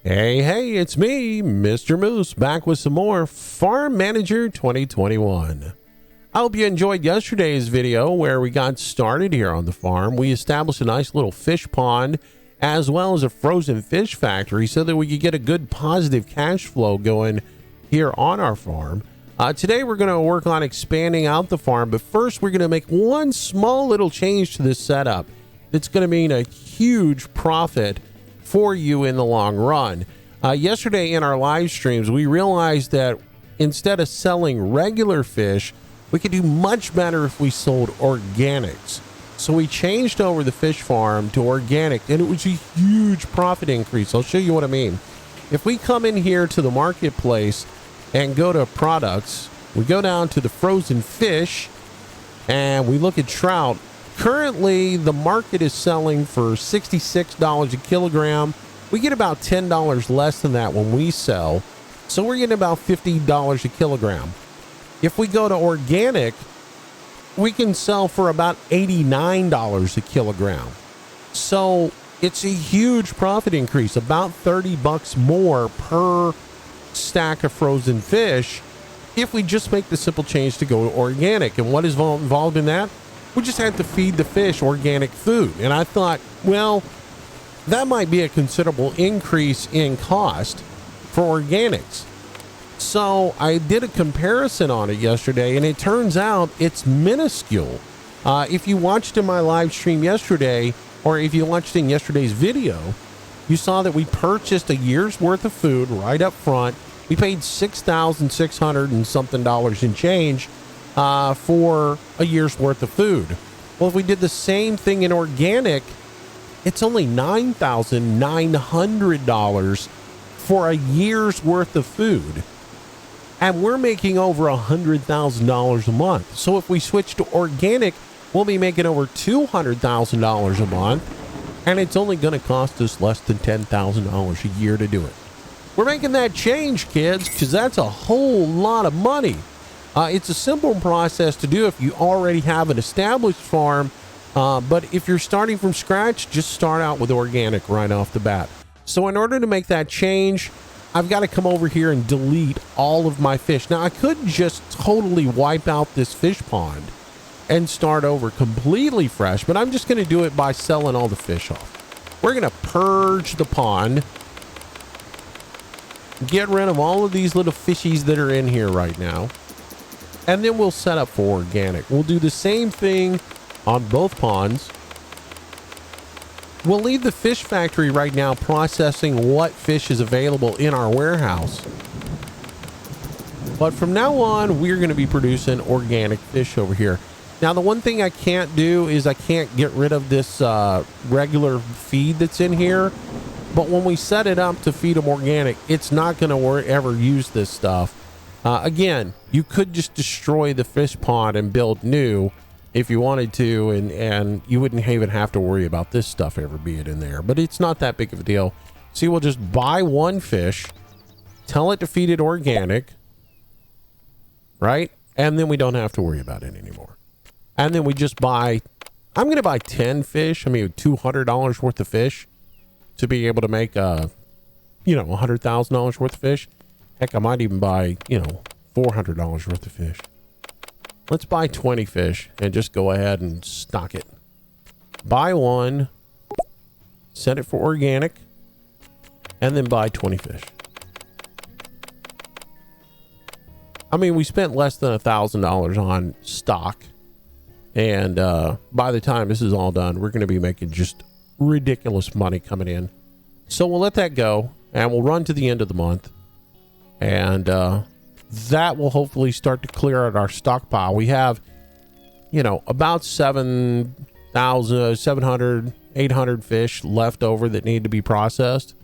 Hey, it's me, Mr. Moose, back with some more Farm Manager 2021. I hope you enjoyed yesterday's video where we got started here on the farm. We established a nice little fish pond as well as a frozen fish factory so that we could get a good positive cash flow going here on our farm. Today we're going to work on expanding out the farm, but first we're going to make one small little change to this setup that's going to mean a huge profit for you in the long run. Yesterday in our live streams, we realized that instead of selling regular fish, we could do much better if we sold organics. So we changed over the fish farm to organic, and it was a huge profit increase. I'll show you what I mean. If we come in here to the marketplace and go to products, we go down to the frozen fish and we look at trout. Currently, the market is selling for $66 a kilogram. We get about $10 less than that when we sell. So we're getting about $50 a kilogram. If we go to organic, we can sell for about $89 a kilogram. So it's a huge profit increase, about $30 more per stack of frozen fish if we just make the simple change to go to organic. And what is involved in that? We just have to feed the fish organic food. And I thought, well, that might be a considerable increase in cost for organics. So I did a comparison on it yesterday, and it turns out it's minuscule. If you watched in my live stream yesterday, or if you watched in yesterday's video, you saw that we purchased a year's worth of food right up front. We paid $6,600 and something in change for a year's worth of food. Well, if we did the same thing in organic, it's only $9,900 for a year's worth of food. And we're making over $100,000 a month. So if we switch to organic, we'll be making over $200,000 a month. And it's only going to cost us less than $10,000 a year to do it. We're making that change, kids, because that's a whole lot of money. It's a simple process to do if you already have an established farm. But if you're starting from scratch, just start out with organic right off the bat. So in order to make that change, I've got to come over here and delete all of my fish. Now, I could just totally wipe out this fish pond and start over completely fresh, but I'm just going to do it by selling all the fish off. We're going to purge the pond, get rid of all of these little fishies that are in here right now, and then we'll set up for organic. We'll do the same thing on both ponds. We'll leave the fish factory right now processing what fish is available in our warehouse. But from now on, we're going to be producing organic fish over here. Now, the one thing I can't do is I can't get rid of this regular feed that's in here. But when we set it up to feed them organic, it's not going to ever use this stuff. Again, you could just destroy the fish pond and build new if you wanted to, and you wouldn't even have to worry about this stuff ever being in there. But it's not that big of a deal. See, we'll just buy one fish, tell it to feed it organic, right? And then we don't have to worry about it anymore. And then we just buy, I'm going to buy 10 fish, $200 worth of fish to be able to make, $100,000 worth of fish. Heck, I might even buy, $400 worth of fish. Let's buy 20 fish and just go ahead and stock it. Buy one, set it for organic, and then buy 20 fish. We spent less than $1,000 on stock. And by the time this is all done, we're going to be making just ridiculous money coming in. So we'll let that go, and we'll run to the end of the month. And that will hopefully start to clear out our stockpile. We have, about 700, 800 fish left over that need to be processed.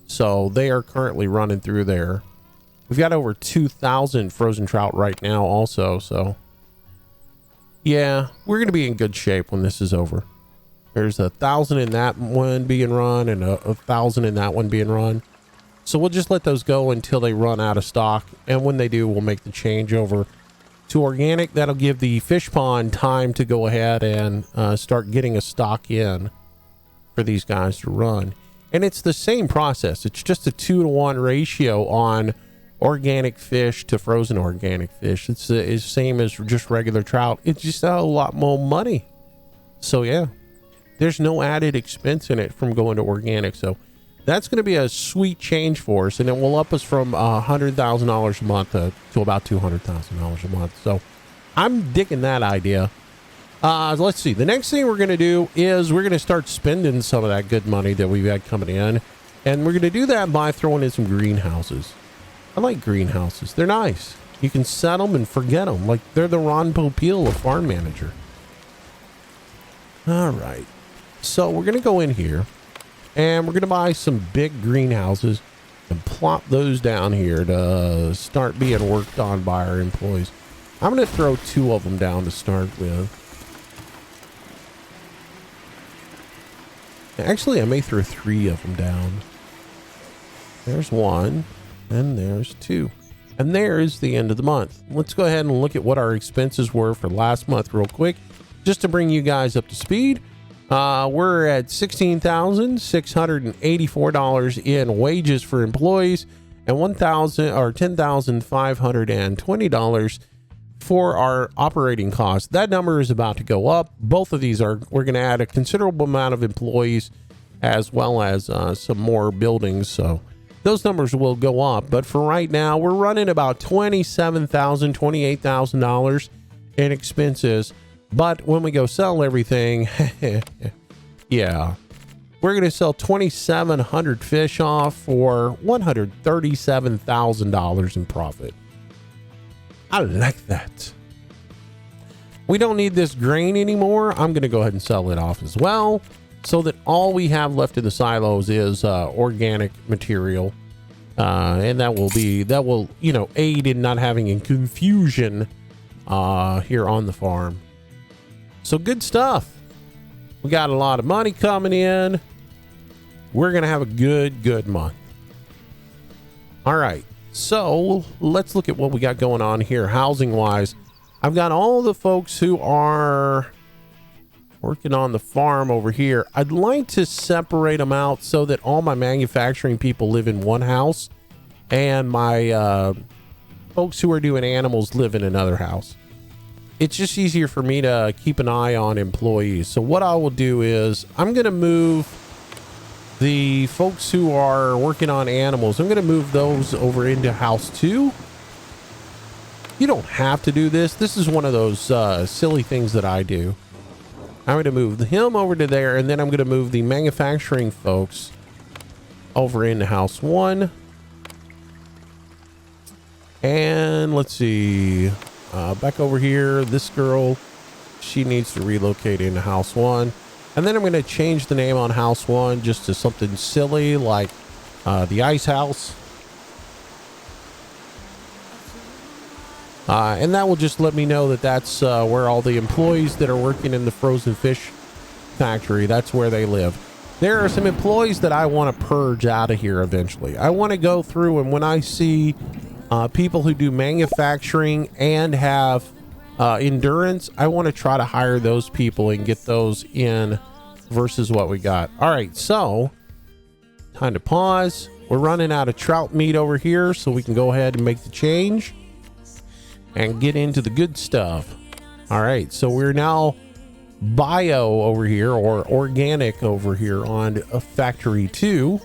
So they are currently running through there. We've got over 2,000 frozen trout right now also. So yeah, we're going to be in good shape when this is over. There's 1,000 in that one being run and 1,000 in that one being run. So we'll just let those go until they run out of stock. And when they do, we'll make the change over to organic. That'll give the fish pond time to go ahead and start getting a stock in for these guys to run. And it's the same process. It's just a 2-to-1 ratio on organic fish to frozen organic fish. It's the same as just regular trout. It's just a lot more money. So yeah, there's no added expense in it from going to organic. So that's going to be a sweet change for us, and it will up us from $100,000 a month to about $200,000 a month. So I'm digging that idea. Let's see. The next thing we're going to do is we're going to start spending some of that good money that we've had coming in, and we're going to do that by throwing in some greenhouses. I like greenhouses. They're nice. You can set them and forget them. Like, they're the Ron Popeil of Farm Manager. All right. So we're going to go in here, and we're going to buy some big greenhouses and plop those down here to start being worked on by our employees. I'm going to throw 2 of them down to start with. Actually, I may throw 3 of them down. There's 1. And there's 2. And there is the end of the month. Let's go ahead and look at what our expenses were for last month real quick, just to bring you guys up to speed. We're at $16,684 in wages for employees and $10,520 for our operating costs. That number is about to go up. Both of these we're going to add a considerable amount of employees as well as some more buildings. So those numbers will go up, but for right now, we're running about $27,000, $28,000 in expenses. But when we go sell everything, yeah, we're going to sell 2,700 fish off for $137,000 in profit. I like that. We don't need this grain anymore. I'm going to go ahead and sell it off as well, so that all we have left in the silos is organic material, and that will aid in not having any confusion here on the farm. So good stuff. We got a lot of money coming in. We're gonna have a good month. All right, so let's look at what we got going on here housing wise. I've got all the folks who are working on the farm over here. I'd like to separate them out so that all my manufacturing people live in one house and my folks who are doing animals live in another house. It's just easier for me to keep an eye on employees. So what I will do is I'm going to move the folks who are working on animals. I'm going to move those over into house 2. You don't have to do this. This is one of those silly things that I do. I'm going to move him over to there, and then I'm going to move the manufacturing folks over into house 1. And let's see, back over here, this girl, she needs to relocate into house 1. And then I'm going to change the name on house 1 just to something silly like the ice house. And that will just let me know that that's where all the employees that are working in the frozen fish factory, that's where they live. There are some employees that I want to purge out of here eventually. I want to go through, and when I see people who do manufacturing and have endurance, I want to try to hire those people and get those in versus what we got. All right, so time to pause. We're running out of trout meat over here, so we can go ahead and make the change and get into the good stuff. All right, so we're now bio over here, or organic over here on factory 2.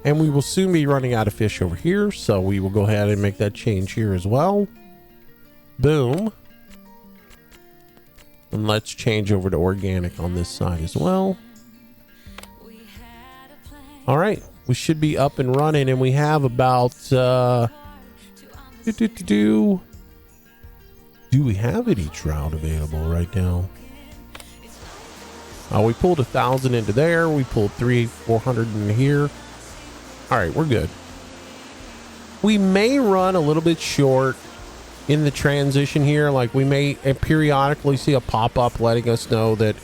And we will soon be running out of fish over here, so we will go ahead and make that change here as well. Boom. And let's change over to organic on this side as well. All right, we should be up and running, and we have about do we have any trout available right now? We pulled 1,000 into there. We pulled 400 in here. All right, we're good. We may run a little bit short in the transition here. Like, we may periodically see a pop-up letting us know that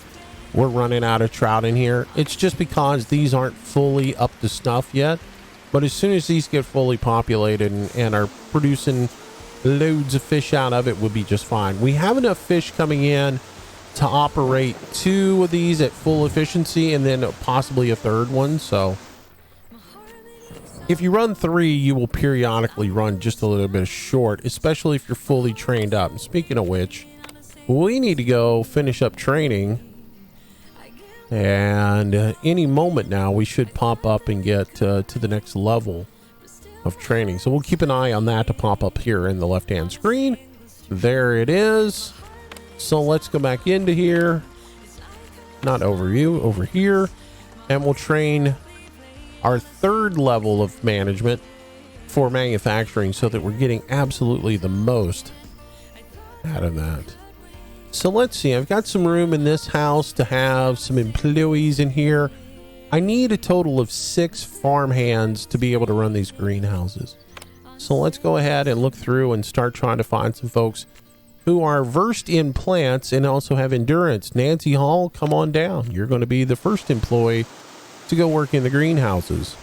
we're running out of trout in here. It's just because these aren't fully up to snuff yet. But as soon as these get fully populated and are producing loads of fish out of it, we'll be just fine. We have enough fish coming in to operate 2 of these at full efficiency and then possibly a 3rd one. So if you run 3, you will periodically run just a little bit short, especially if you're fully trained up. And speaking of which, we need to go finish up training, and any moment now we should pop up and get to the next level of training. So we'll keep an eye on that to pop up here in the left hand screen. There it is. So let's go back into here, not overview, over here, and we'll train our 3rd level of management for manufacturing so that we're getting absolutely the most out of that. So let's see, I've got some room in this house to have some employees in here. I need a total of 6 farm hands to be able to run these greenhouses. So let's go ahead and look through and start trying to find some folks who are versed in plants and also have endurance. Nancy Hall, come on down. You're going to be the first employee to go work in the greenhouses.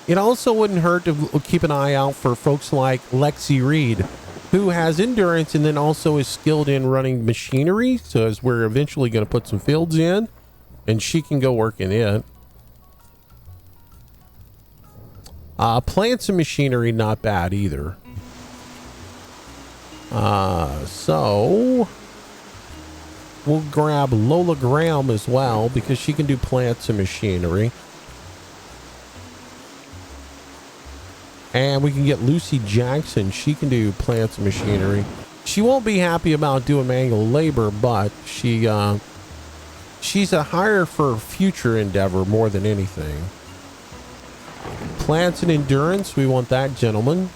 It also wouldn't hurt to keep an eye out for folks like Lexi Reed, who has endurance and then also is skilled in running machinery. So as we're eventually going to put some fields in, and she can go work in it. Plants and machinery, not bad either. So we'll grab Lola Graham as well, because she can do plants and machinery. And we can get Lucy Jackson. She can do plants and machinery. She won't be happy about doing manual labor, but she's a hire for future endeavor more than anything. Plants and endurance, we want that gentleman.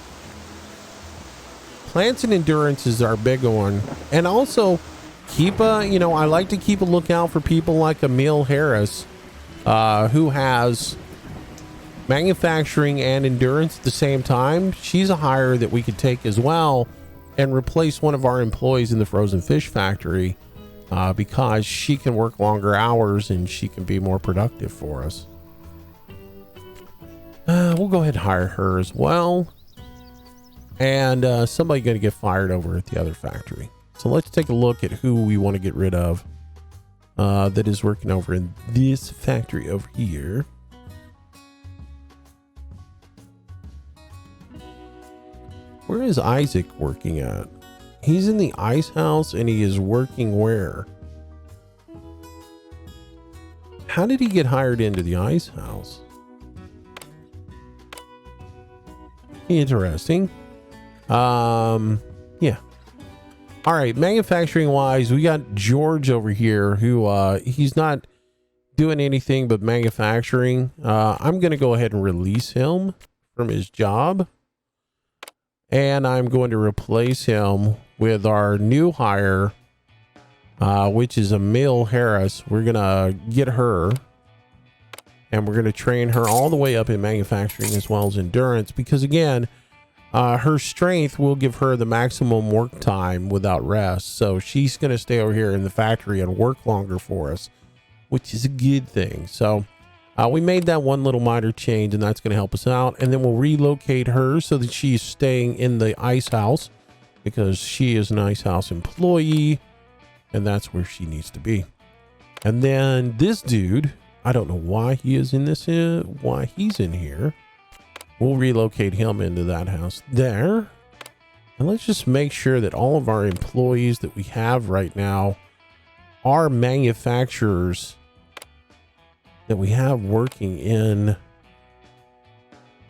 Plants and endurance is our big one. And also keep I like to keep a lookout for people like Emil Harris, who has manufacturing and endurance at the same time. She's a hire that we could take as well and replace one of our employees in the frozen fish factory, because she can work longer hours and she can be more productive for us. We'll go ahead and hire her as well. And somebody going to get fired over at the other factory. So let's take a look at who we want to get rid of that is working over in this factory over here. Where is Isaac working at? He's in the ice house and he is working where? How did he get hired into the ice house? Interesting. Yeah. All right. Manufacturing wise, we got George over here who, he's not doing anything but manufacturing. I'm going to go ahead and release him from his job. And I'm going to replace him with our new hire, which is Emil Harris. We're going to get her and we're going to train her all the way up in manufacturing as well as endurance, because again, her strength will give her the maximum work time without rest. So she's going to stay over here in the factory and work longer for us, which is a good thing. So we made that one little minor change, and that's going to help us out. And then we'll relocate her so that she's staying in the ice house, because she is an ice house employee and that's where she needs to be. And then this dude, I don't know why he is in this, why he's in here. We'll relocate him into that house there. And let's just make sure that all of our employees that we have right now are manufacturers that we have working in.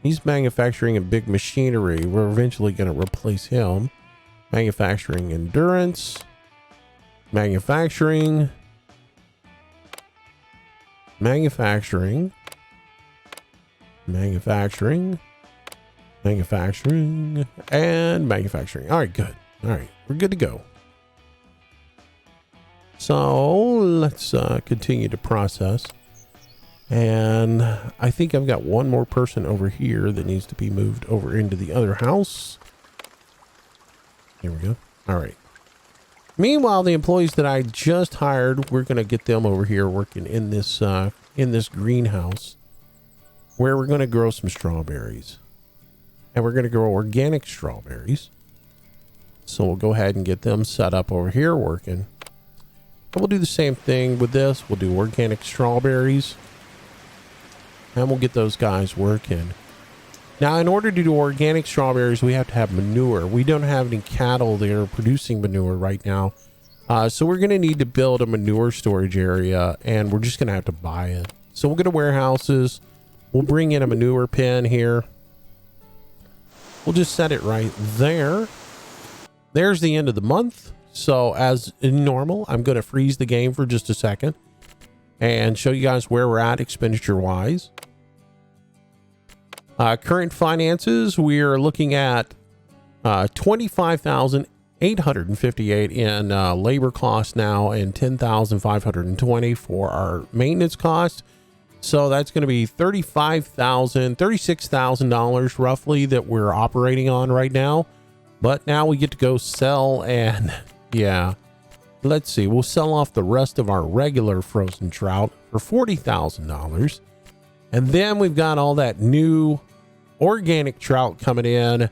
He's manufacturing in big machinery. We're eventually going to replace him. Manufacturing endurance, manufacturing, manufacturing, manufacturing, manufacturing, and manufacturing. All right, good. All right, we're good to go. So let's continue to process. And I think I've got one more person over here that needs to be moved over into the other house. Here we go. All right. Meanwhile, the employees that I just hired, we're going to get them over here working in this greenhouse where we're going to grow some strawberries. And we're going to grow organic strawberries. So we'll go ahead and get them set up over here working. And we'll do the same thing with this. We'll do organic strawberries. And we'll get those guys working. Now, in order to do organic strawberries, we have to have manure. We don't have any cattle that are producing manure right now. So we're going to need to build a manure storage area, and we're just going to have to buy it. So we'll go to warehouses. We'll bring in a manure bin here. We'll just set it right there. There's the end of the month. So as normal, I'm going to freeze the game for just a second and show you guys where we're at expenditure-wise. Current finances, we're looking at $25,858 in labor costs now, and $10,520 for our maintenance costs. So that's going to be $36,000 roughly that we're operating on right now. But now we get to go sell, and yeah, let's see, we'll sell off the rest of our regular frozen trout for $40,000. And then we've got all that new organic trout coming in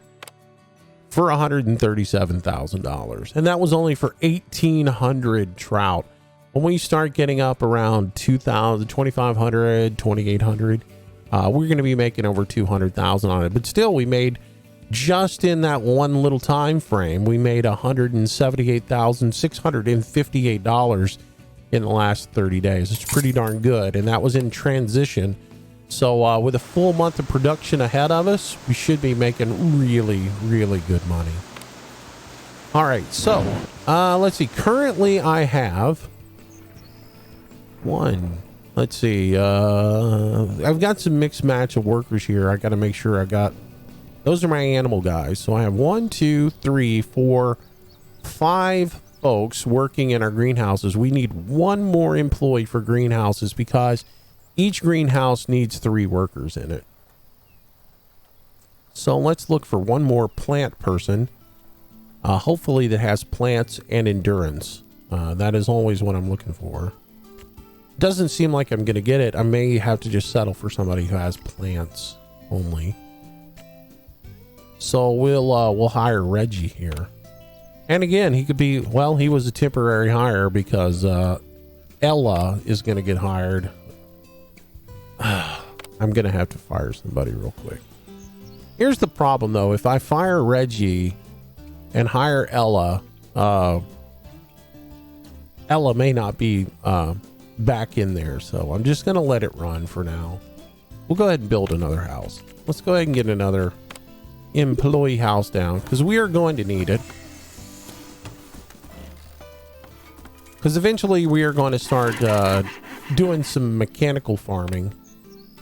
for $137,000. And that was only for 1,800 trout. When we start getting up around 2,000, 2,500, 2,800, we're going to be making over 200,000 on it. But still, we made, just in that one little time frame, we made $178,658 in the last 30 days. It's pretty darn good. And that was in transition. So with a full month of production ahead of us, we should be making really, really good money. All right, so let's see. Currently, I have let's see. I've got some mixed match of workers here. I got to make sure I got, those are my animal guys. So I have 1, 2, 3, 4, 5 folks working in our greenhouses. We need one more employee for greenhouses because each greenhouse needs 3 workers in it. So let's look for one more plant person. Hopefully that has plants and endurance. That is always what I'm looking for. Doesn't seem like I'm going to get it. I may have to just settle for somebody who has plants only. So we'll hire Reggie here. And again, he could be, well, he was a temporary hire because Ella is going to get hired. I'm going to have to fire somebody real quick. Here's the problem, though. If I fire Reggie and hire Ella, Ella may not be back in there. So I'm just going to let it run for now. We'll go ahead and build another house. Let's go ahead and get another employee house down because we are going to need it. Because eventually we are going to start doing some mechanical farming.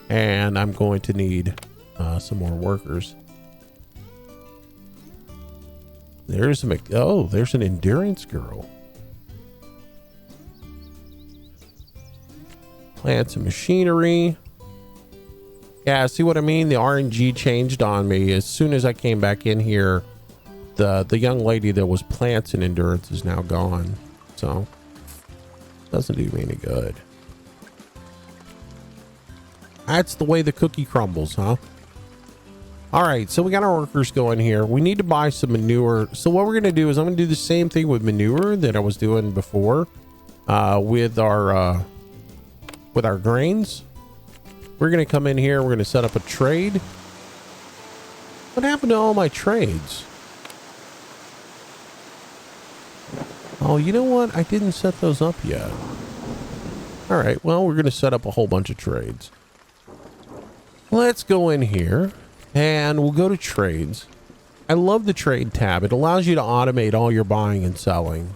And I'm going to need some more workers. There's there's an endurance girl. Plants and machinery. Yeah, see what I mean? The RNG changed on me. As soon as I came back in here, the young lady that was plants and endurance is now gone. So, doesn't do me any good. That's the way the cookie crumbles, huh? All right, so we got our workers going here. We need to buy some manure. So what we're going to do is I'm going to do the same thing with manure that I was doing before with our grains. We're going to come in here. We're going to set up a trade. What happened to all my trades? Oh, you know what? I didn't set those up yet. All right, well, we're going to set up a whole bunch of trades. Let's go in here and we'll go to trades. I love the trade tab. It allows you to automate all your buying and selling.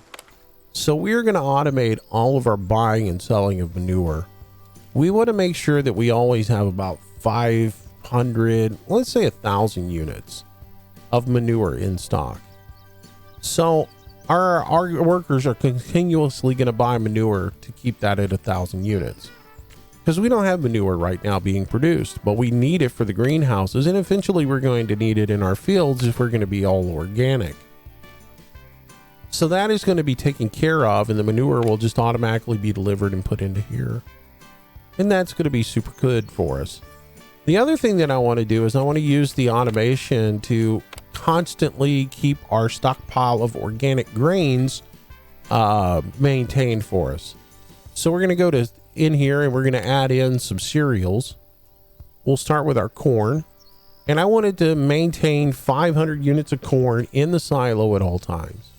So we're going to automate all of our buying and selling of manure. We want to make sure that we always have about 500, let's say 1,000 units of manure in stock. So our workers are continuously going to buy manure to keep that at 1,000 units. Because we don't have manure right now being produced, but we need it for the greenhouses, and eventually we're going to need it in our fields if we're going to be all organic. So that is going to be taken care of, and the manure will just automatically be delivered and put into here. And that's going to be super good for us. The other thing that I want to do is I want to use the automation to constantly keep our stockpile of organic grains maintained for us. So we're going to go to in here and we're going to add in some cereals. We'll start with our corn. And I wanted to maintain 500 units of corn in the silo at all times.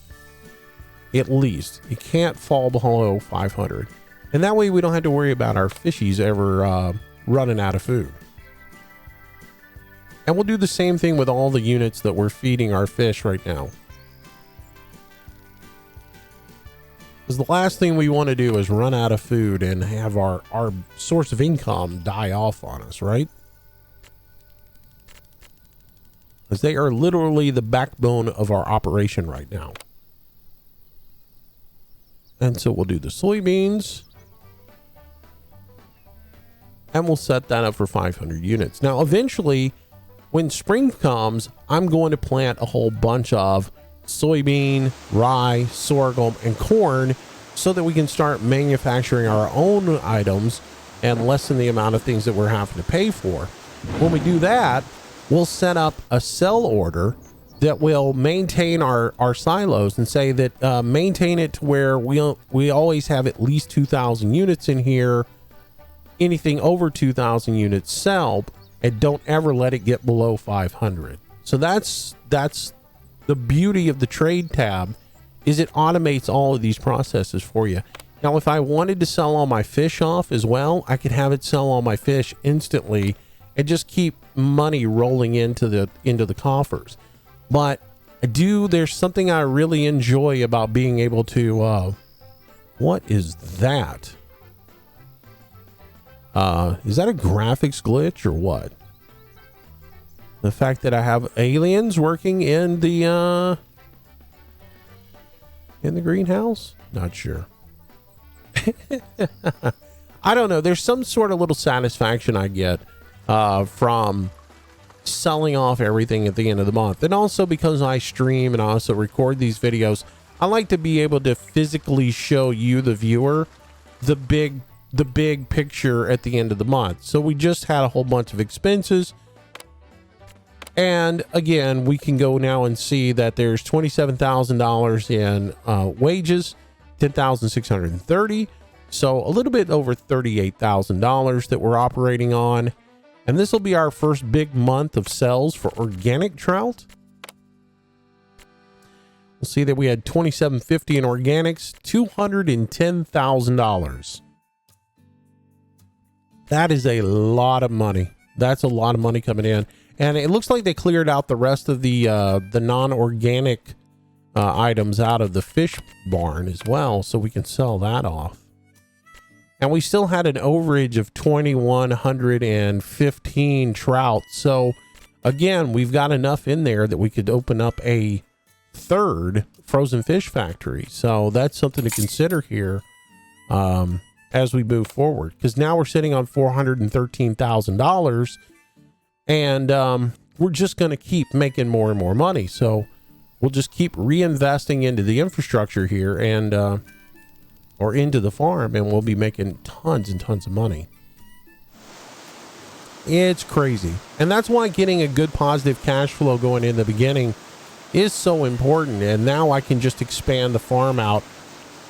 At least. It can't fall below 500. And that way we don't have to worry about our fishies ever running out of food. And we'll do the same thing with all the units that we're feeding our fish right now. Because the last thing we want to do is run out of food and have our source of income die off on us, right? Because they are literally the backbone of our operation right now. And so we'll do the soybeans. And we'll set that up for 500 units. Now, eventually, when spring comes, I'm going to plant a whole bunch of soybean, rye, sorghum, and corn so that we can start manufacturing our own items and lessen the amount of things that we're having to pay for. When we do that, we'll set up a sell order that will maintain our silos and say that maintain it to where we always have at least 2,000 units in here. Anything over 2,000 units sell, and don't ever let it get below 500. So that's the beauty of the trade tab, is it automates all of these processes for you. Now, if I wanted to sell all my fish off as well, I could have it sell all my fish instantly and just keep money rolling into the coffers. But there's something I really enjoy about being able to, what is that? Is that a graphics glitch or what? The fact that I have aliens working in the greenhouse? Not sure. I don't know. There's some sort of little satisfaction I get from selling off everything at the end of the month. And also because I stream and I also record these videos, I like to be able to physically show you, the viewer, the big picture at the end of the month. So we just had a whole bunch of expenses. And again, we can go now and see that there's $27,000 in wages, $10,630. So a little bit over $38,000 that we're operating on. And this will be our first big month of sales for organic trout. We'll see that we had $27.50 in organics, $210,000. That is a lot of money. That's a lot of money coming in. And it looks like they cleared out the rest of the non-organic items out of the fish barn as well, so we can sell that off. And we still had an overage of 2,115 trout. So again, we've got enough in there that we could open up a third frozen fish factory. So that's something to consider here as we move forward, because now we're sitting on $413,000, and we're just going to keep making more and more money. So we'll just keep reinvesting into the infrastructure here and or into the farm, and we'll be making tons and tons of money. It's crazy. And that's why getting a good positive cash flow going in the beginning is so important. And now I can just expand the farm out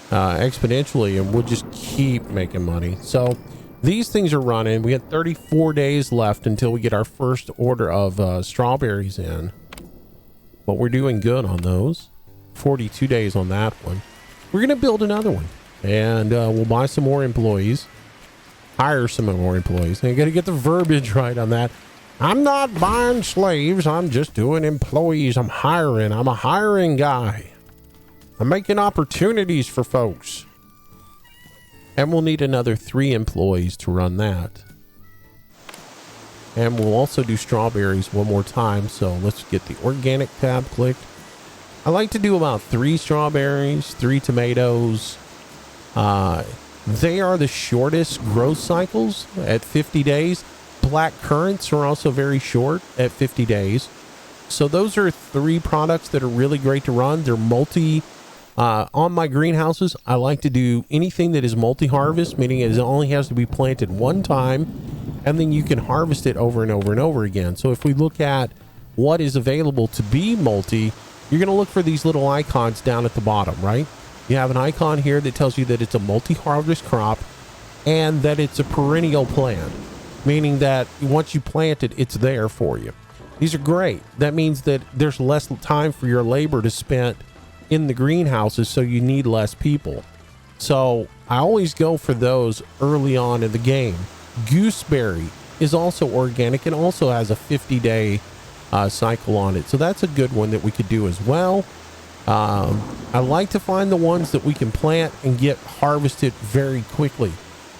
exponentially, and we'll just keep making money. So these things are running. We got 34 days left until we get our first order of strawberries in, but we're doing good on those. 42 days on that one. We're going to build another one, and we'll buy some more employees, hire some more employees. I got to get the verbiage right on that. I'm not buying slaves. I'm just doing employees. I'm hiring. I'm a hiring guy. I'm making opportunities for folks. And we'll need another 3 employees to run that. And we'll also do strawberries one more time. So let's get the organic tab clicked. I like to do about 3 strawberries, 3 tomatoes. They are the shortest growth cycles at 50 days. Black currants are also very short at 50 days. So those are 3 products that are really great to run. They're multi. On my greenhouses, I like to do anything that is multi-harvest, meaning it only has to be planted one time, and then you can harvest it over and over and over again. So if we look at what is available to be multi, you're going to look for these little icons down at the bottom, right? You have an icon here that tells you that it's a multi-harvest crop and that it's a perennial plant, meaning that once you plant it, it's there for you. These are great. That means that there's less time for your labor to spend in the greenhouses, so you need less people. So I always go for those early on in the game. Gooseberry is also organic and also has a 50-day cycle on it. So that's a good one that we could do as well. I like to find the ones that we can plant and get harvested very quickly.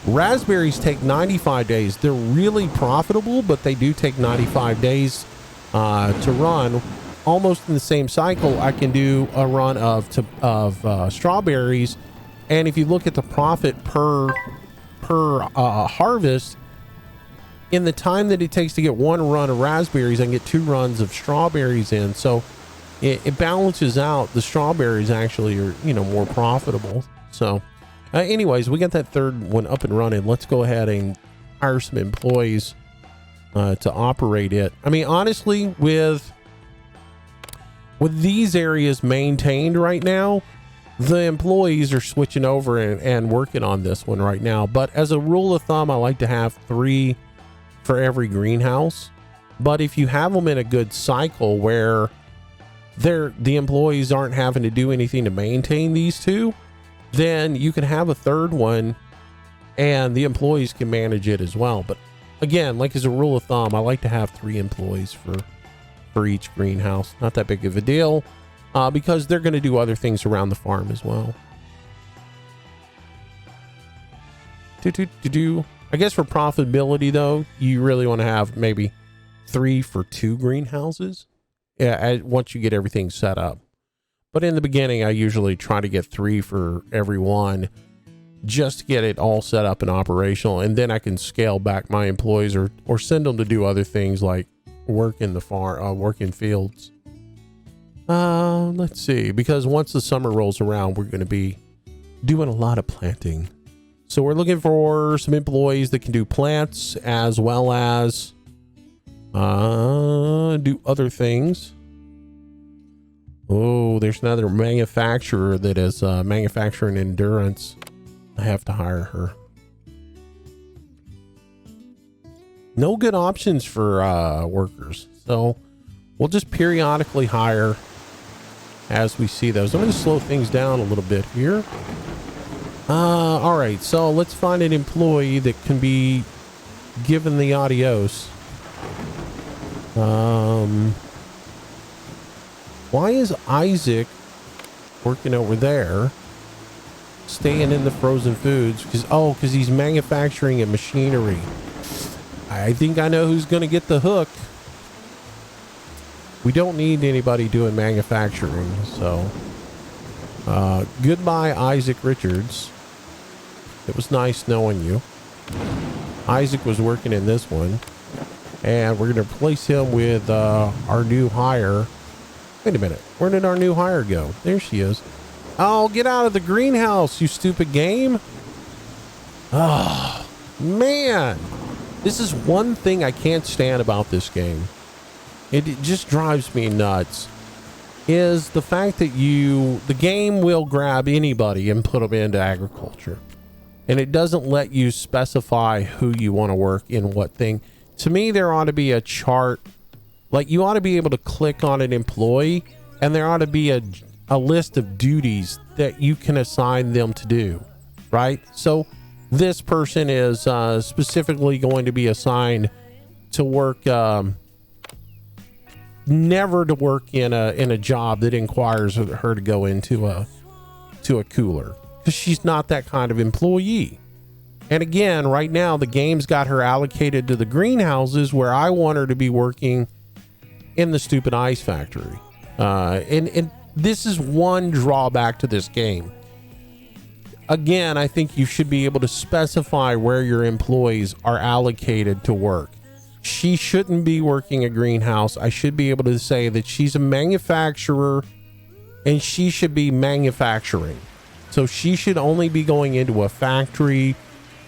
Raspberries take 95 days. They're really profitable, but they do take 95 days to run. Almost in the same cycle, I can do a run of strawberries, and if you look at the profit per harvest, in the time that it takes to get one run of raspberries, I can get 2 runs of strawberries in. So it balances out. The strawberries actually are, you know, more profitable. So anyways, we got that third one up and running. Let's go ahead and hire some employees to operate it. I mean, honestly, with these areas maintained right now, the employees are switching over and working on this one right now. But as a rule of thumb, I like to have 3 for every greenhouse. But if you have them in a good cycle where the employees aren't having to do anything to maintain these 2, then you can have a third one and the employees can manage it as well. But again, like as a rule of thumb, I like to have 3 employees for each greenhouse. Not that big of a deal, because they're going to do other things around the farm as well. I guess for profitability though, you really want to have maybe 3 for 2 greenhouses. Yeah, once you get everything set up. But in the beginning, I usually try to get 3 for every one, just to get it all set up and operational, and then I can scale back my employees or send them to do other things like work in the farm, work in fields. Let's see, because once the summer rolls around, we're going to be doing a lot of planting. So we're looking for some employees that can do plants as well as do other things. Oh, there's another manufacturer that is manufacturing endurance. I have to hire her. No good options for workers, so we'll just periodically hire as we see those. I'm going to slow things down a little bit here. All right, so let's find an employee that can be given the adios. Why is Isaac working over there, staying in the frozen foods? Because he's manufacturing a machinery. I think I know who's going to get the hook. We don't need anybody doing manufacturing, so goodbye, Isaac Richards. It was nice knowing you. Isaac was working in this one, and we're going to replace him with our new hire. Wait a minute, where did our new hire go? There she is. Oh, get out of the greenhouse, you stupid game. Oh, man. This is one thing I can't stand about this game. It just drives me nuts. Is the fact that the game will grab anybody and put them into agriculture. And it doesn't let you specify who you want to work in what thing. To me, there ought to be a chart. Like, you ought to be able to click on an employee, and there ought to be a list of duties that you can assign them to do, right? So this person is specifically going to be assigned to work, never to work in a job that requires her to go into a cooler, because she's not that kind of employee. And again, right now the game's got her allocated to the greenhouses where I want her to be working in the stupid ice factory. And this is one drawback to this game. Again, I think you should be able to specify where your employees are allocated to work. She shouldn't be working a greenhouse. I should be able to say that she's a manufacturer and she should be manufacturing. So she should only be going into a factory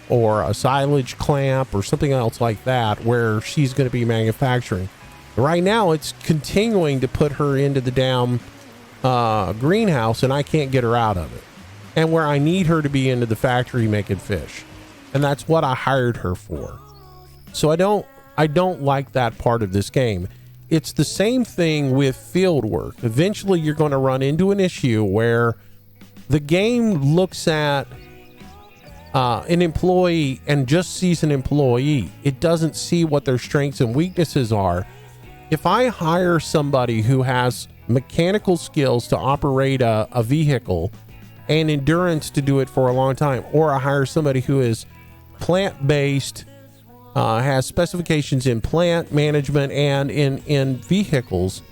or a silage clamp or something else like that where she's going to be manufacturing. Right now, it's continuing to put her into the damn greenhouse, and I can't get her out of it. and where I need her to be into the factory making fish. And that's what I hired her for. So I don't like that part of this game. It's the same thing with field work. Eventually you're going to run into an issue where the game looks at an employee and just sees an employee. It doesn't see what their strengths and weaknesses are. If I hire somebody who has mechanical skills to operate a vehicle and endurance to do it for a long time, or I hire somebody who is plant-based, has specifications in plant management and in vehicles,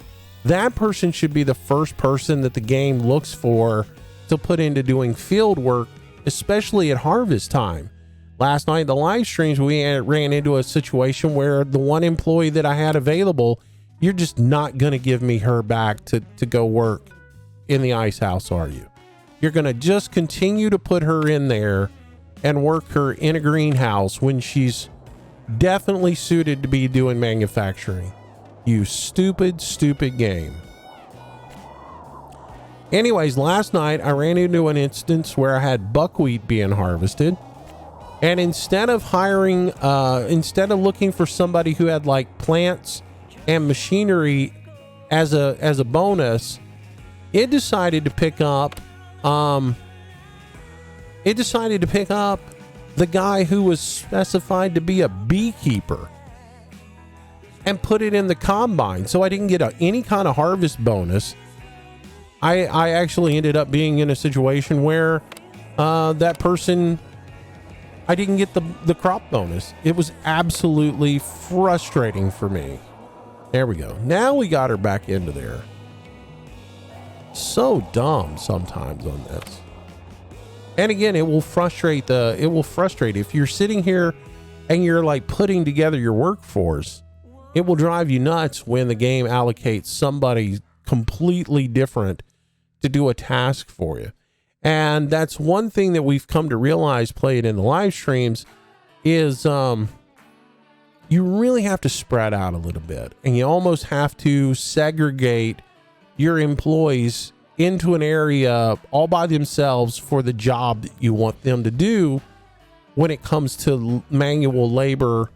that person should be the first person that the game looks for to put into doing field work, especially at harvest time. Last night in the live streams, we ran into a situation where the one employee that I had available, you're just not going to give me her back to go work in the ice house, are you? You're going to just continue to put her in there and work her in a greenhouse when she's definitely suited to be doing manufacturing. You stupid, stupid game. Anyways, last night I ran into an instance where I had buckwheat being harvested, and instead of looking for somebody who had like plants and machinery as a bonus, it decided to pick up the guy who was specified to be a beekeeper and put it in the combine. So I didn't get any kind of harvest bonus. I actually ended up being in a situation where that person, I didn't get the crop bonus. It was absolutely frustrating for me. There we go. Now we got her back into there. So dumb sometimes on this. And again, it will frustrate if you're sitting here and you're like putting together your workforce. It will drive you nuts when the game allocates somebody completely different to do a task for you. And that's one thing that we've come to realize playing in the live streams is you really have to spread out a little bit, and you almost have to segregate your employees into an area all by themselves for the job that you want them to do when it comes to manual labor,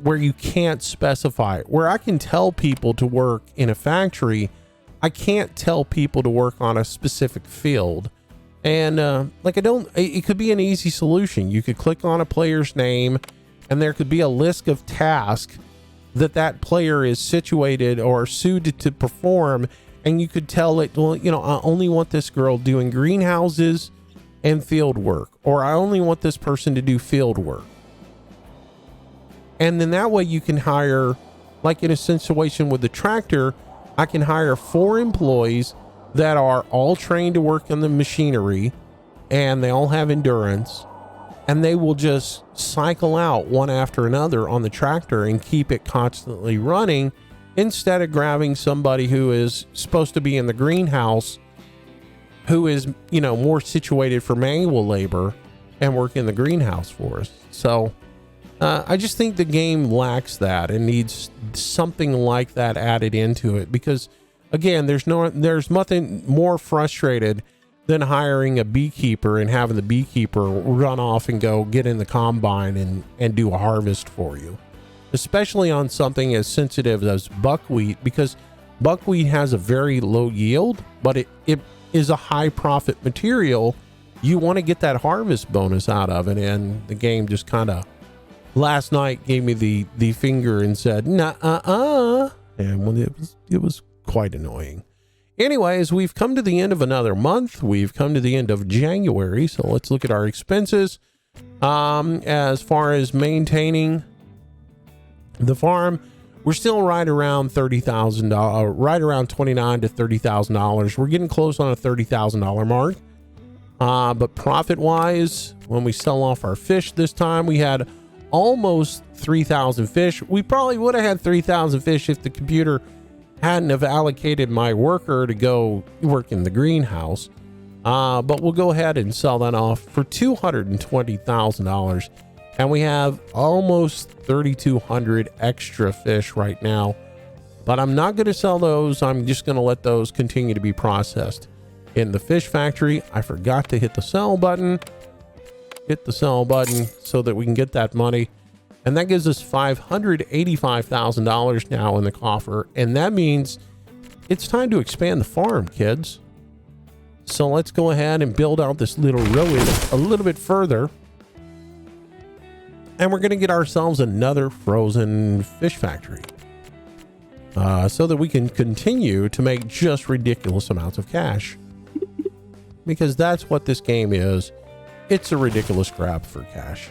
where you can't specify it. Where I can tell people to work in a factory, I can't tell people to work on a specific field. And it could be an easy solution. You could click on a player's name and there could be a list of tasks that player is situated or suited to perform. And you could tell it, well, I only want this girl doing greenhouses and field work, or I only want this person to do field work. And then that way you can hire, like in a situation with the tractor, I can hire 4 employees that are all trained to work on the machinery and they all have endurance, and they will just cycle out one after another on the tractor and keep it constantly running, instead of grabbing somebody who is supposed to be in the greenhouse, who is, more situated for manual labor and work in the greenhouse for us. So I just think the game lacks that and needs something like that added into it, because again, there's nothing more frustrated than hiring a beekeeper and having the beekeeper run off and go get in the combine and do a harvest for you, especially on something as sensitive as buckwheat, because buckwheat has a very low yield, but it is a high profit material. You want to get that harvest bonus out of it, and the game just kind of last night gave me the finger and said nah, and when it was quite annoying. Anyways, we've come to the end of another month. We've come to the end of January, so let's look at our expenses. As far as maintaining the farm, we're still right around $30,000, right around $29,000 to $30,000. We're getting close on a $30,000 mark. But profit wise, when we sell off our fish this time, we had almost 3,000 fish. We probably would have had 3,000 fish if the computer hadn't have allocated my worker to go work in the greenhouse. But we'll go ahead and sell that off for $220,000. And we have almost 3,200 extra fish right now, but I'm not going to sell those. I'm just going to let those continue to be processed. in the fish factory. I forgot to hit the sell button. Hit the sell button so that we can get that money. And that gives us $585,000 now in the coffer. And that means it's time to expand the farm, kids. So let's go ahead and build out this little row a little bit further. And we're going to get ourselves another frozen fish factory. So that we can continue to make just ridiculous amounts of cash. Because that's what this game is. It's a ridiculous grab for cash.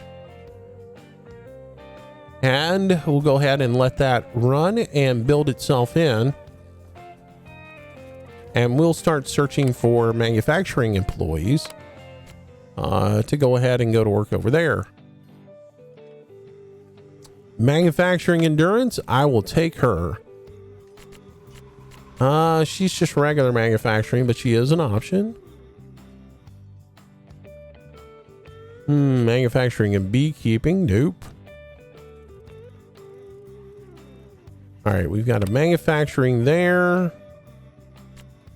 And we'll go ahead and let that run and build itself in. And we'll start searching for manufacturing employees to go ahead and go to work over there. Manufacturing endurance, I will take her. She's just regular manufacturing, but she is an option. Manufacturing and beekeeping, nope. All right, we've got a manufacturing there.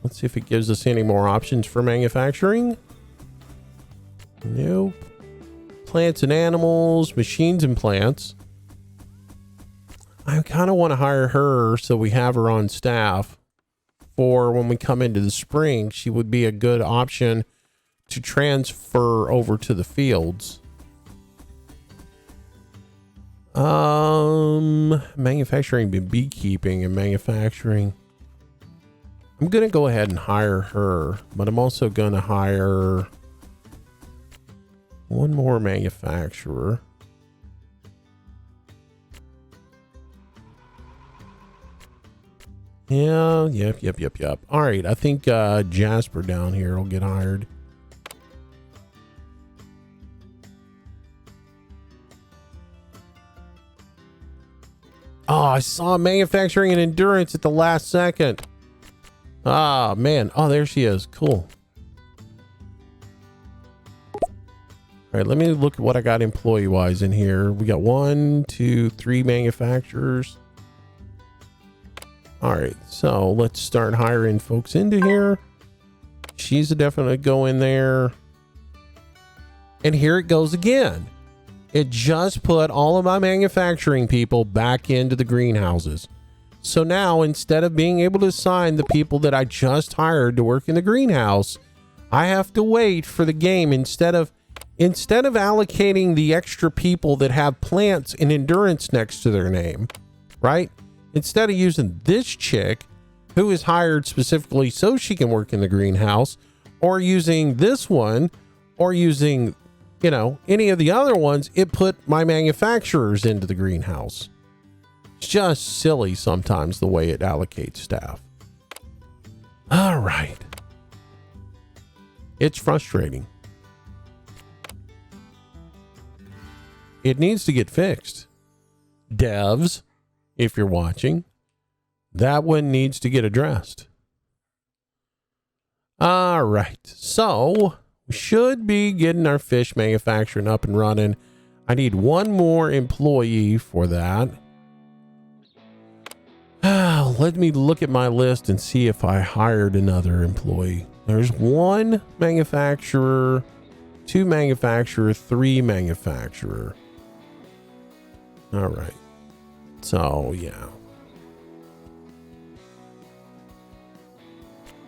Let's see if it gives us any more options for manufacturing. Nope. Plants and animals, machines and plants. I kind of want to hire her so we have her on staff for when we come into the spring. She would be a good option to transfer over to the fields. Manufacturing and beekeeping and manufacturing. I'm going to go ahead and hire her, but I'm also going to hire one more manufacturer. Yeah, yep. All right, I think Jasper down here will get hired. Oh, I saw manufacturing and endurance at the last second. Ah, man. Oh, there she is. Cool. All right, let me look at what I got employee-wise in here. We got 1, 2, 3 manufacturers. All right, so let's start hiring folks into here. She's a definite go in there. And here it goes again. It just put all of my manufacturing people back into the greenhouses. So now, instead of being able to assign the people that I just hired to work in the greenhouse, I have to wait for the game instead of allocating the extra people that have plants and endurance next to their name, right? Instead of using this chick who is hired specifically so she can work in the greenhouse, or using this one, or using, you know, any of the other ones, it put my manufacturers into the greenhouse. It's just silly sometimes the way it allocates staff. All right. It's frustrating. It needs to get fixed. Devs, if you're watching, that one needs to get addressed. All right. So we should be getting our fish manufacturing up and running. I need one more employee for that. Let me look at my list and see if I hired another employee. There's 1 manufacturer, 2 manufacturer, 3 manufacturer. All right. So, yeah.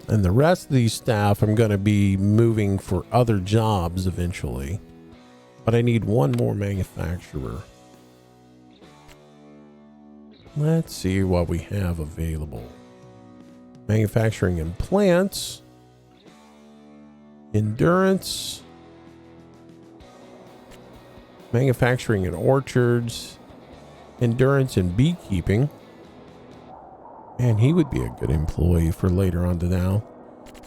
And the rest of these staff I'm going to be moving for other jobs eventually. But I need 1 more manufacturer. Let's see what we have available. Manufacturing and plants. Endurance. Manufacturing and orchards. Endurance and beekeeping. Man, he would be a good employee for later on to now.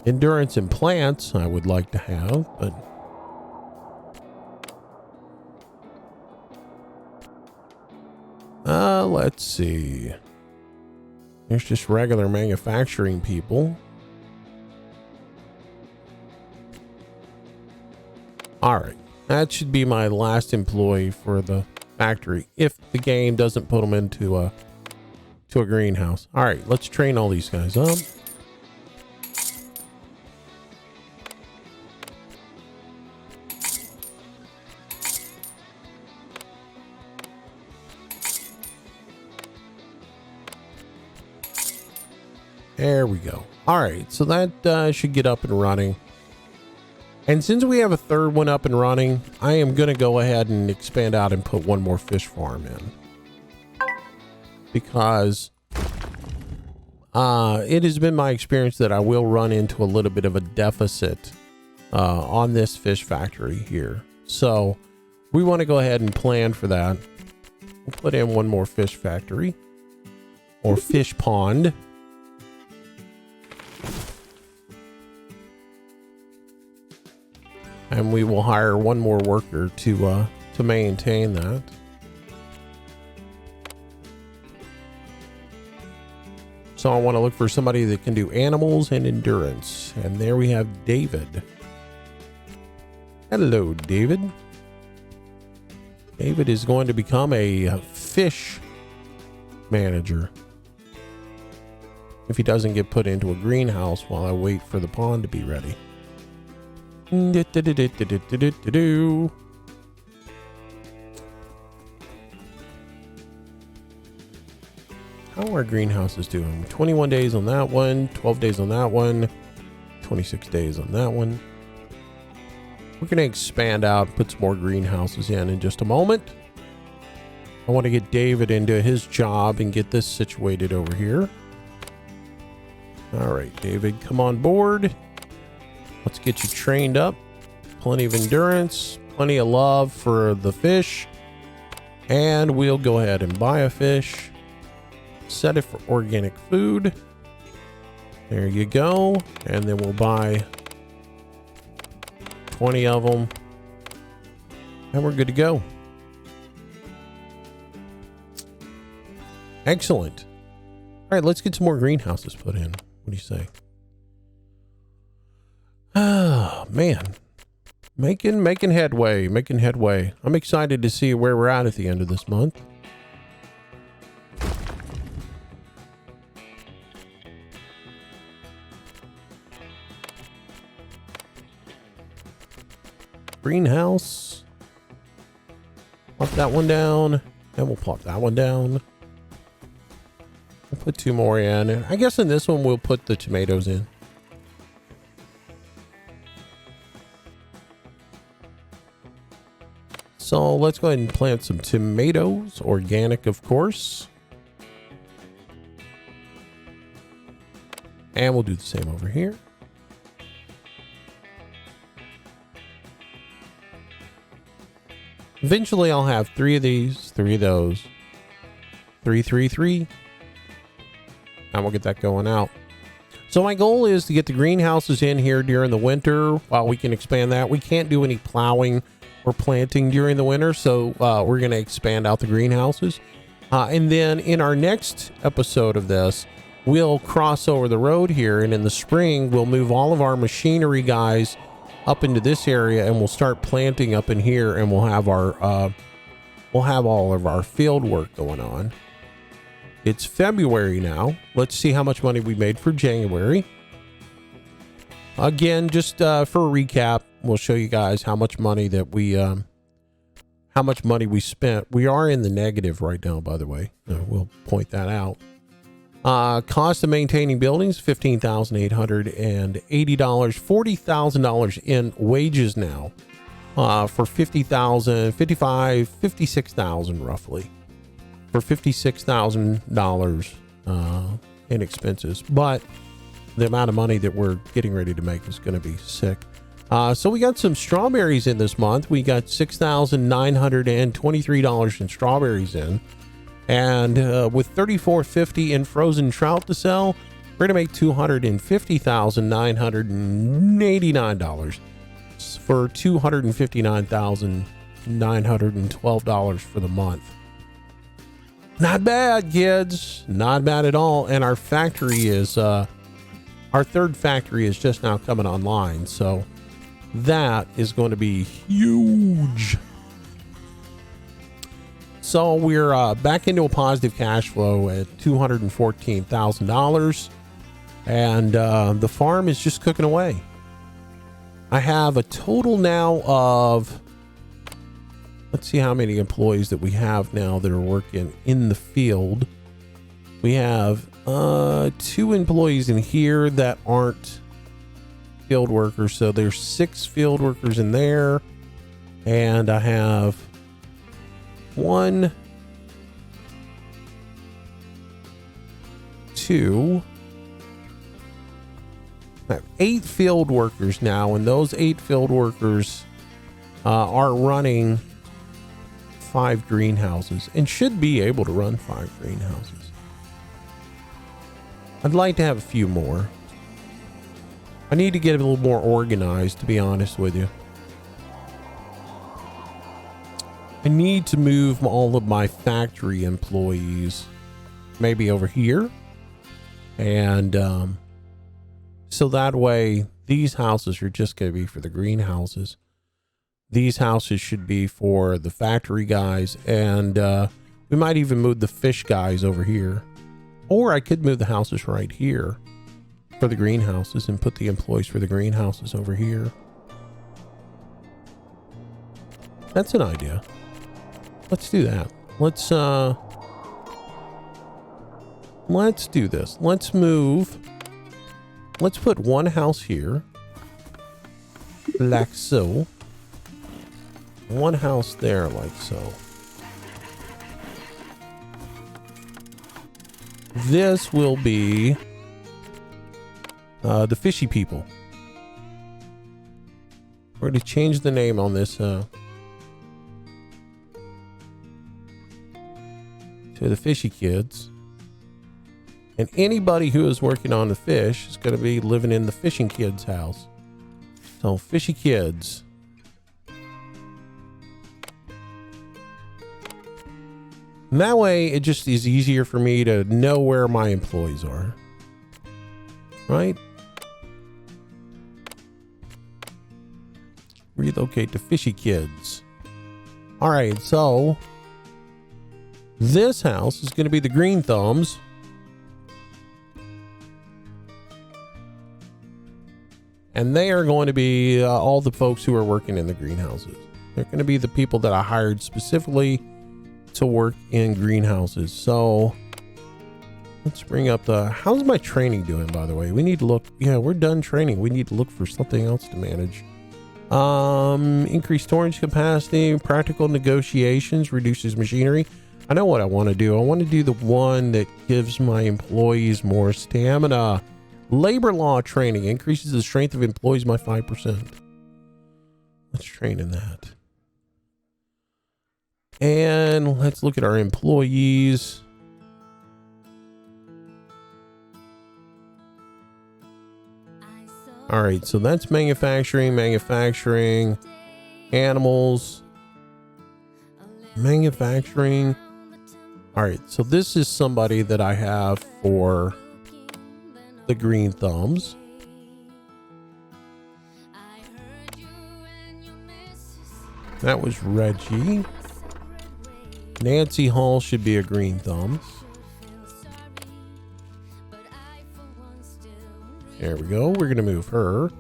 Endurance and plants I would like to have, but let's see. There's just regular manufacturing people. All right. That should be my last employee for the factory if the game doesn't put them into a greenhouse. All right, let's train all these guys up. There we go. All right, so that should get up and running. And since we have a third one up and running, I am going to go ahead and expand out and put one more fish farm in. Because it has been my experience that I will run into a little bit of a deficit on this fish factory here. So we want to go ahead and plan for that. We'll put in one more fish factory or fish pond. And we will hire one more worker to maintain that. So I want to look for somebody that can do animals and endurance. And there we have David. Hello, David. David is going to become a fish manager. If he doesn't get put into a greenhouse while I wait for the pond to be ready. How are greenhouses doing? 21 days on that one, 12 days on that one, 26 days on that one. We're going to expand out, put some more greenhouses in just a moment. I want to get David into his job and get this situated over here. All right, David, come on board. Let's get you trained up. Plenty of endurance, plenty of love for the fish. And we'll go ahead and buy a fish. Set it for organic food. There you go. And then we'll buy 20 of them. And we're good to go. Excellent. All right, let's get some more greenhouses put in. What do you say? Ah, man. Making headway, making headway. I'm excited to see where we're at the end of this month. Greenhouse. Plop that one down. And we'll plop that one down. We'll put two more in. I guess in this one we'll put the tomatoes in. So let's go ahead and plant some tomatoes, organic, of course. And we'll do the same over here. Eventually I'll have 3 of these, 3 of those, 3, 3, 3. And we'll get that going out. So my goal is to get the greenhouses in here during the winter while we can expand that. We can't do any plowing or planting during the winter, so we're going to expand out the greenhouses. And then in our next episode of this, we'll cross over the road here, and in the spring, we'll move all of our machinery guys up into this area, and we'll start planting up in here, and we'll have our we'll have all of our field work going on. It's February now. Let's see how much money we made for January. Again, just for a recap, we'll show you guys how much money that we spent. We are in the negative right now, by the way. We'll point that out. Cost of maintaining buildings, $15,880, $40,000 in wages now, for $56,000 roughly, for $56,000 in expenses. But the amount of money that we're getting ready to make is going to be sick. So we got some strawberries in this month. We got $6,923 in strawberries in. And with $34.50 in frozen trout to sell, we're going to make $250,989 for $259,912 for the month. Not bad, kids. Not bad at all. And our factory is, our third factory is just now coming online. So that is going to be huge. So we're back into a positive cash flow at $214,000. And the farm is just cooking away. I have a total now of, let's see how many employees that we have now that are working in the field. We have 2 employees in here that aren't field workers, so there's 6 field workers in there, and I have 1, 2, I have 8 field workers now, and those 8 field workers are running 5 greenhouses and should be able to run 5 greenhouses. I'd like to have a few more. I need to get a little more organized, to be honest with you. I need to move all of my factory employees maybe over here. And so that way, these houses are just going to be for the greenhouses. These houses should be for the factory guys. And we might even move the fish guys over here. Or I could move the houses right here for the greenhouses and put the employees for the greenhouses over here. That's an idea. Let's do that. Let's do this. Let's move. Let's put one house here. Like so. One house there, like so. This will be the fishy people. We're going to change the name on this to the fishy kids. And anybody who is working on the fish is going to be living in the fishing kids' house. So fishy kids. And that way, it just is easier for me to know where my employees are. Right? Relocate to fishy kids. All right, so this house is going to be the green thumbs. And they are going to be all the folks who are working in the greenhouses. They're going to be the people that I hired specifically to work in greenhouses. So let's bring up the, how's my training doing, by the way? We need to look, yeah, we're done training. We need to look for something else to manage. Increase storage capacity, practical negotiations, reduces machinery. I know what I want to do. I want to do the one that gives my employees more stamina. Labor law training increases the strength of employees by 5%. Let's train in that. And let's look at our employees. All right, so that's manufacturing, animals, manufacturing. All right, so this is somebody that I have for the green thumbs. That was Reggie. Nancy Hall should be a green thumb. There we go. We're going to move her.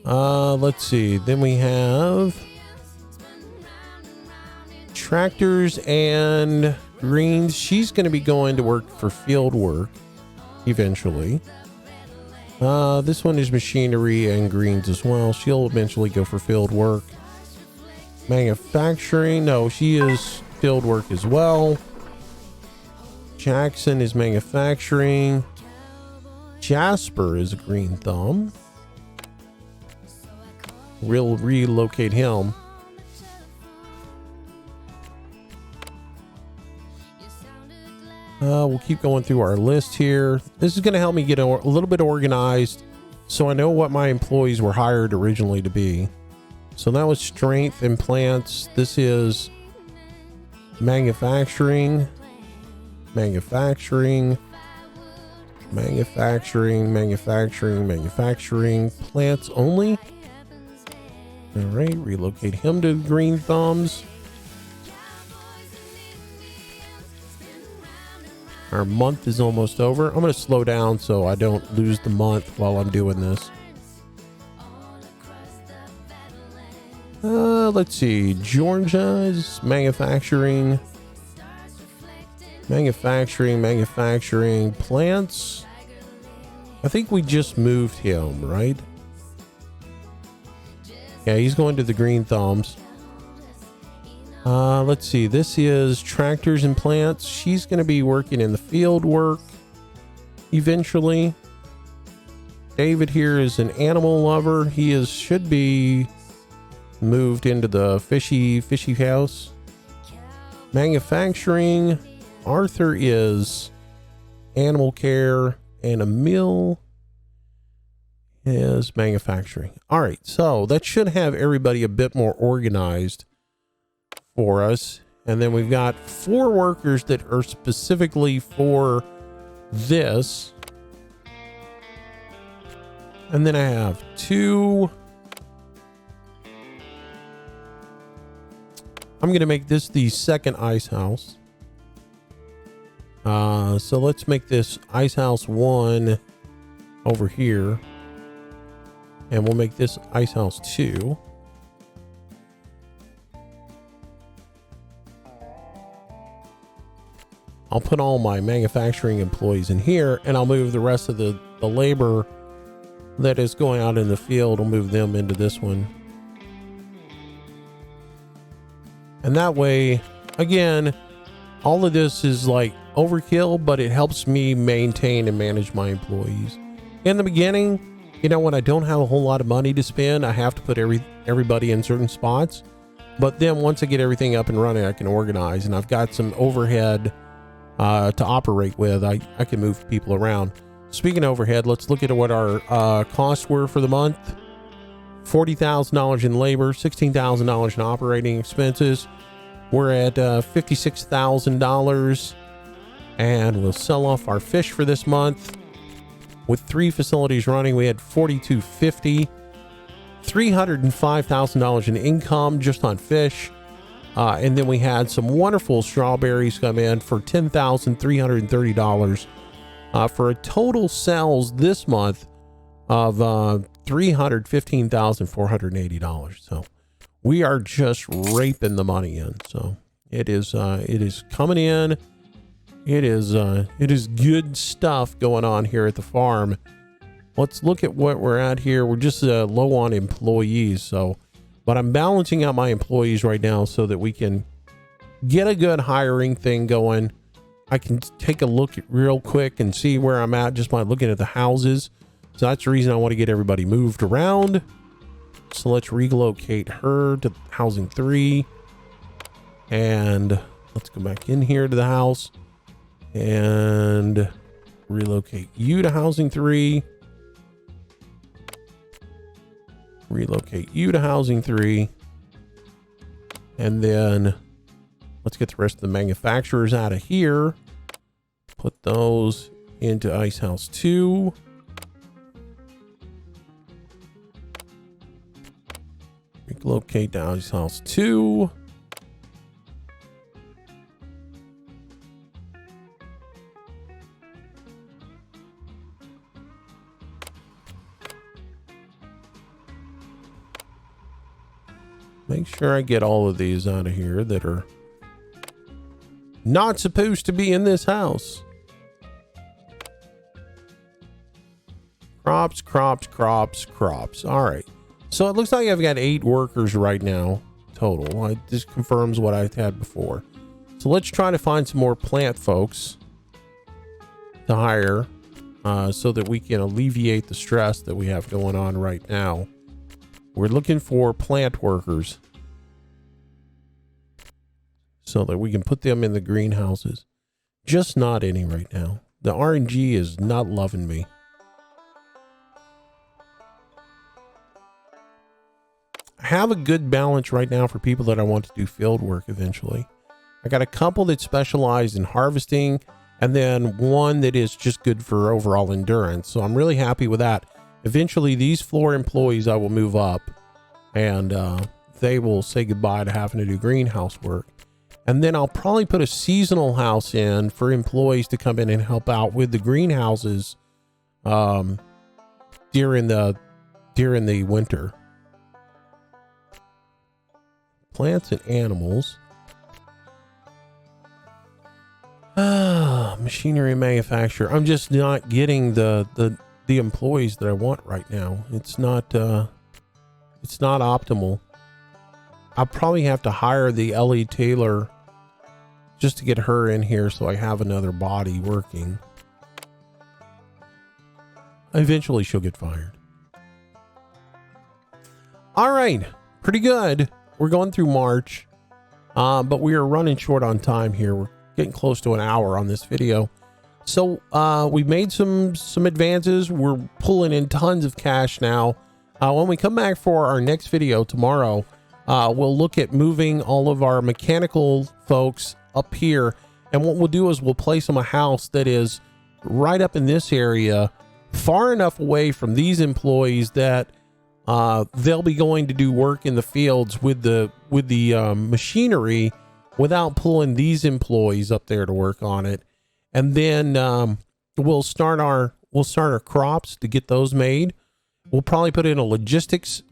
Let's see. Then we have tractors and greens. She's going to be going to work for field work eventually. This one is machinery and greens as well. She'll eventually go for field work. Manufacturing. No, she is field work as well. Jackson is manufacturing. Jasper is a green thumb. We'll relocate him. We'll keep going through our list here. This is going to help me get a little bit organized so I know what my employees were hired originally to be. So that was strength and plants. This is manufacturing, manufacturing, manufacturing, manufacturing, manufacturing, plants only. All right, relocate him to green thumbs. Our month is almost over. I'm going to slow down so I don't lose the month while I'm doing this. Let's see. Georgia is manufacturing. Manufacturing, plants. I think we just moved him, right? Yeah, he's going to the green thumbs. Let's see. This is tractors and plants. She's going to be working in the field work eventually. David here is an animal lover. He should be moved into the fishy house. Manufacturing. Arthur is animal care, and Emil is manufacturing. All right, so that should have everybody a bit more organized for us. And then we've got 4 workers that are specifically for this. And then I have 2. I'm going to make this the second ice house. So let's make this ice house 1 over here. And we'll make this ice house 2. I'll put all my manufacturing employees in here, and I'll move the rest of the labor that is going out in the field. I'll move them into this one. And that way, again, all of this is like overkill, but it helps me maintain and manage my employees. In the beginning, you know, when I don't have a whole lot of money to spend, I have to put everybody in certain spots. But then once I get everything up and running, I can organize, and I've got some overhead to operate with. I can move people around. Speaking of overhead, let's look at what our costs were for the month. $40,000 in labor, $16,000 in operating expenses. We're at $56,000, and we'll sell off our fish for this month. With 3 facilities running, we had $4,250, $305,000 in income just on fish. And then we had some wonderful strawberries come in for $10,330 for a total sales this month of $315,480. So we are just raping the money in. So it is coming in. It is good stuff going on here at the farm. Let's look at what we're at here. We're just low on employees, but I'm balancing out my employees right now so that we can get a good hiring thing going. I can take a look real quick and see where I'm at just by looking at the houses. So that's the reason I want to get everybody moved around. So let's relocate her to housing 3. And let's go back in here to the house and relocate you to housing 3. Relocate you to housing 3. And then let's get the rest of the manufacturers out of here. Put those into Ice House 2. Relocate to Ice House 2. Make sure I get all of these out of here that are not supposed to be in this house. Crops. All right. So it looks like I've got 8 workers right now total. This confirms what I had before. So let's try to find some more plant folks to hire so that we can alleviate the stress that we have going on right now. We're looking for plant workers so that we can put them in the greenhouses. Just not any right now. The RNG is not loving me. I have a good balance right now for people that I want to do field work eventually. I got a couple that specialize in harvesting, and then one that is just good for overall endurance. So I'm really happy with that. Eventually, these floor employees I will move up, and they will say goodbye to having to do greenhouse work. And then I'll probably put a seasonal house in for employees to come in and help out with the greenhouses during the winter. Plants and animals. Machinery manufacturer. I'm just not getting the employees that I want right now. It's not optimal. I'll probably have to hire the Ellie Taylor just to get her in here so I have another body working. Eventually she'll get fired. All right, pretty good. We're going through March, but we are running short on time here. We're getting close to an hour on this video. So we've made some advances. We're pulling in tons of cash now. When we come back for our next video tomorrow, we'll look at moving all of our mechanical folks up here. And what we'll do is we'll place them a house that is right up in this area, far enough away from these employees that they'll be going to do work in the fields with the machinery without pulling these employees up there to work on it. And then we'll start our crops to get those made. We'll probably put in a logistics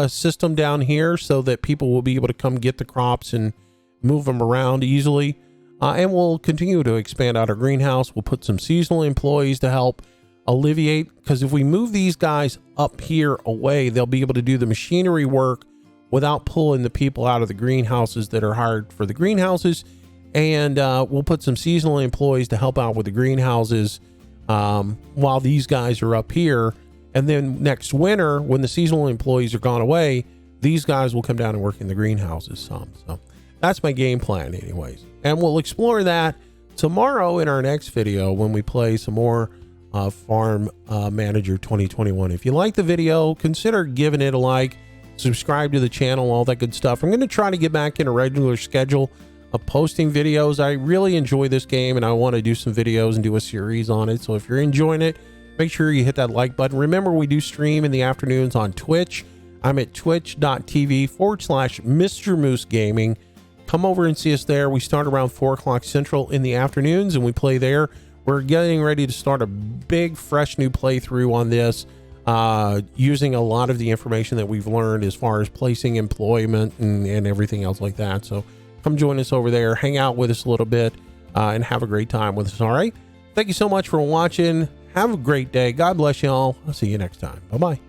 system down here so that people will be able to come get the crops and move them around easily. And we'll continue to expand out our greenhouse. We'll put some seasonal employees to help alleviate, because if we move these guys up here away, they'll be able to do the machinery work without pulling the people out of the greenhouses that are hired for the greenhouses. And we'll put some seasonal employees to help out with the greenhouses while these guys are up here. And then next winter, when the seasonal employees are gone away, these guys will come down and work in the greenhouses some. So that's my game plan anyways. And we'll explore that tomorrow in our next video when we play some more Farm Manager 2021. If you like the video, consider giving it a like, subscribe to the channel, all that good stuff. I'm going to try to get back in a regular schedule of posting videos. I really enjoy this game and I want to do some videos and do a series on it. So if you're enjoying it, make sure you hit that like button. Remember, we do stream in the afternoons on Twitch. I'm at twitch.tv/Mr. Moose Gaming. Come over and see us there. We start around 4 o'clock Central in the afternoons and we play there. We're getting ready to start a big, fresh new playthrough on this, using a lot of the information that we've learned as far as placing employment and everything else like that. So come join us over there, hang out with us a little bit, and have a great time with us. All right. Thank you so much for watching. Have a great day. God bless y'all. I'll see you next time. Bye-bye.